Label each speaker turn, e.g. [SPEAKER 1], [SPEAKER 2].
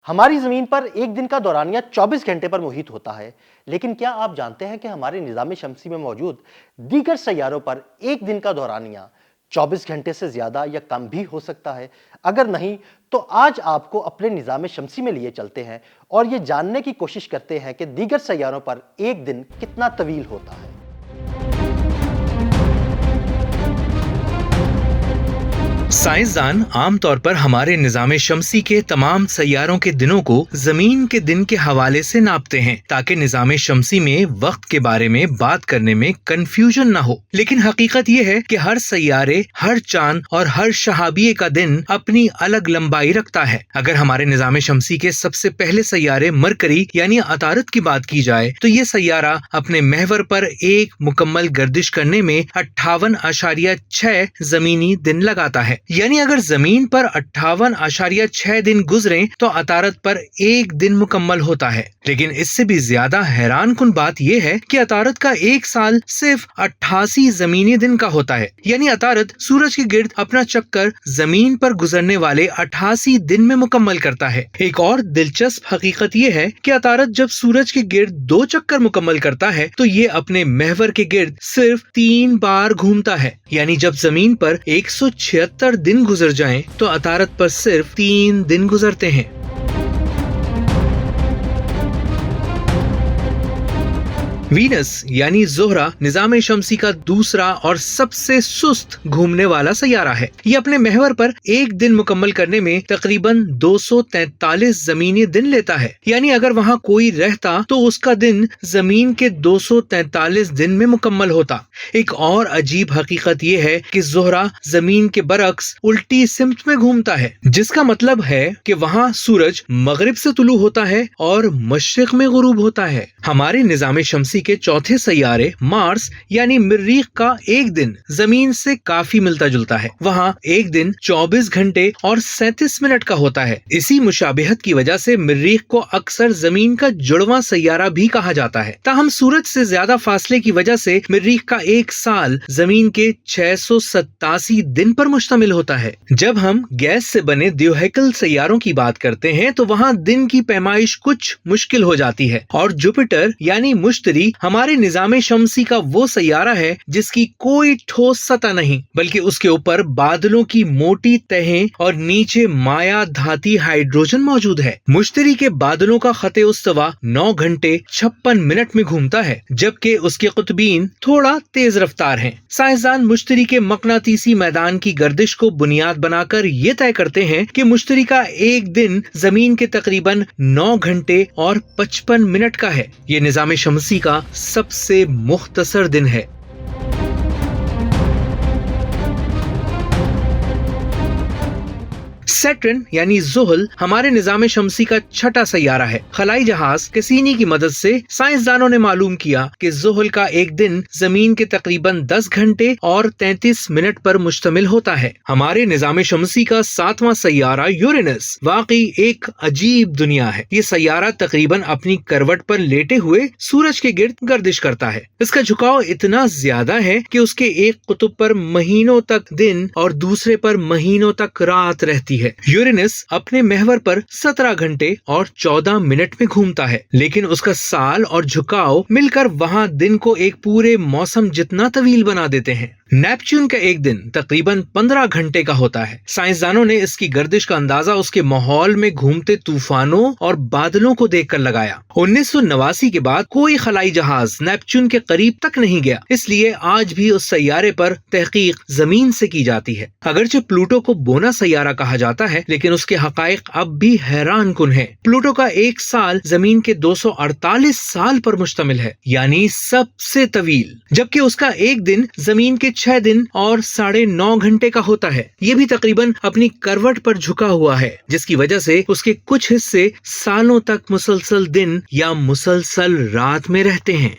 [SPEAKER 1] ہماری زمین پر ایک دن کا دورانیہ 24 گھنٹے پر محیط ہوتا ہے، لیکن کیا آپ جانتے ہیں کہ ہمارے نظام شمسی میں موجود دیگر سیاروں پر ایک دن کا دورانیہ 24 گھنٹے سے زیادہ یا کم بھی ہو سکتا ہے؟ اگر نہیں تو آج آپ کو اپنے نظام شمسی میں لیے چلتے ہیں اور یہ جاننے کی کوشش کرتے ہیں کہ دیگر سیاروں پر ایک دن کتنا طویل ہوتا ہے۔
[SPEAKER 2] سائنسدان عام طور پر ہمارے نظام شمسی کے تمام سیاروں کے دنوں کو زمین کے دن کے حوالے سے ناپتے ہیں تاکہ نظام شمسی میں وقت کے بارے میں بات کرنے میں کنفیوژن نہ ہو۔ لیکن حقیقت یہ ہے کہ ہر سیارے، ہر چاند اور ہر شہابیے کا دن اپنی الگ لمبائی رکھتا ہے۔ اگر ہمارے نظام شمسی کے سب سے پہلے سیارے مرکری یعنی عطارد کی بات کی جائے تو یہ سیارہ اپنے محور پر ایک مکمل گردش کرنے میں 58.6 زمینی دن لگاتا ہے۔ یعنی اگر زمین پر 58.6 دن گزریں تو عطارد پر ایک دن مکمل ہوتا ہے۔ لیکن اس سے بھی زیادہ حیران کن بات یہ ہے کہ عطارد کا ایک سال صرف 88 زمینی دن کا ہوتا ہے۔ یعنی عطارد سورج کے گرد اپنا چکر زمین پر گزرنے والے 88 دن میں مکمل کرتا ہے۔ ایک اور دلچسپ حقیقت یہ ہے کہ عطارد جب سورج کے گرد 2 چکر مکمل کرتا ہے تو یہ اپنے محور کے گرد صرف 3 بار گھومتا ہے۔ یعنی جب زمین پر 176 دن گزر جائیں تو عطارد پر صرف 3 دن گزرتے ہیں۔ وینس یعنی زہرہ نظام شمسی کا دوسرا اور سب سے سست گھومنے والا سیارہ ہے۔ یہ اپنے محور پر ایک دن مکمل کرنے میں تقریباً 243 زمینی دن لیتا ہے۔ یعنی اگر وہاں کوئی رہتا تو اس کا دن زمین کے 243 دن میں مکمل ہوتا۔ ایک اور عجیب حقیقت یہ ہے کہ زہرہ زمین کے برعکس الٹی سمت میں گھومتا ہے، جس کا مطلب ہے کہ وہاں سورج مغرب سے طلوع ہوتا ہے اور مشرق میں غروب ہوتا ہے۔ ہمارے نظام شمسی کے چوتھے سیارے مارس یعنی مریخ کا ایک دن زمین سے کافی ملتا جلتا ہے۔ وہاں ایک دن 24 گھنٹے اور 37 منٹ کا ہوتا ہے۔ اسی مشابہت کی وجہ سے مریخ کو اکثر زمین کا جڑواں سیارہ بھی کہا جاتا ہے۔ تاہم سورج سے زیادہ فاصلے کی وجہ سے مریخ کا ایک سال زمین کے 687 دن پر مشتمل ہوتا ہے۔ جب ہم گیس سے بنے دیوہیکل سیاروں کی بات کرتے ہیں تو وہاں دن کی پیمائش کچھ مشکل ہو جاتی ہے، اور جوپیٹر یعنی مشتری ہمارے نظام شمسی کا وہ سیارہ ہے جس کی کوئی ٹھوس سطح نہیں، بلکہ اس کے اوپر بادلوں کی موٹی تہیں اور نیچے مائع دھاتی ہائیڈروجن موجود ہے۔ مشتری کے بادلوں کا خط استوا 9 گھنٹے 56 منٹ میں گھومتا ہے، جبکہ اس کے قطبین تھوڑا تیز رفتار ہیں۔ سائنسدان مشتری کے مقناطیسی میدان کی گردش کو بنیاد بنا کر یہ طے کرتے ہیں کہ مشتری کا ایک دن زمین کے تقریباً 9 گھنٹے اور 55 منٹ کا ہے۔ یہ نظام شمسی کا سب سے مختصر دن ہے۔ سیٹرن یعنی زحل ہمارے نظام شمسی کا چھٹا سیارہ ہے۔ خلائی جہاز کیسینی کی مدد سے سائنسدانوں نے معلوم کیا کہ زحل کا ایک دن زمین کے تقریباً 10 گھنٹے اور 33 منٹ پر مشتمل ہوتا ہے۔ ہمارے نظام شمسی کا 7واں سیارہ یورینس واقعی ایک عجیب دنیا ہے۔ یہ سیارہ تقریباً اپنی کروٹ پر لیٹے ہوئے سورج کے گرد گردش کرتا ہے۔ اس کا جھکاؤ اتنا زیادہ ہے کہ اس کے ایک قطب پر مہینوں تک دن اور دوسرے پر مہینوں تک رات رہتی ہے۔ یورینس اپنے محور پر 17 گھنٹے اور 14 منٹ میں گھومتا ہے، لیکن اس کا سال اور جھکاؤ مل کر وہاں دن کو ایک پورے موسم جتنا طویل بنا دیتے ہیں۔ نیپچون کا ایک دن تقریباً 15 گھنٹے کا ہوتا ہے۔ سائنسدانوں نے اس کی گردش کا اندازہ اس کے ماحول میں گھومتے طوفانوں اور بادلوں کو دیکھ کر لگایا۔ 1989 کے بعد کوئی خلائی جہاز نیپچون کے قریب تک نہیں گیا، اس لیے آج بھی اس سیارے پر تحقیق زمین سے کی جاتی ہے۔ اگرچہ پلوٹو کو بونا سیارہ کہا جاتا ہے، لیکن اس کے حقائق اب بھی حیران کن ہیں۔ پلوٹو کا ایک سال زمین کے 248 سال پر مشتمل ہے، یعنی سب سے طویل، جبکہ اس کا ایک دن زمین کے 6 دن اور 9.5 گھنٹے کا ہوتا ہے۔ یہ بھی تقریباً اپنی کروٹ پر جھکا ہوا ہے، جس کی وجہ سے اس کے کچھ حصے سالوں تک مسلسل دن یا مسلسل رات میں رہتے ہیں۔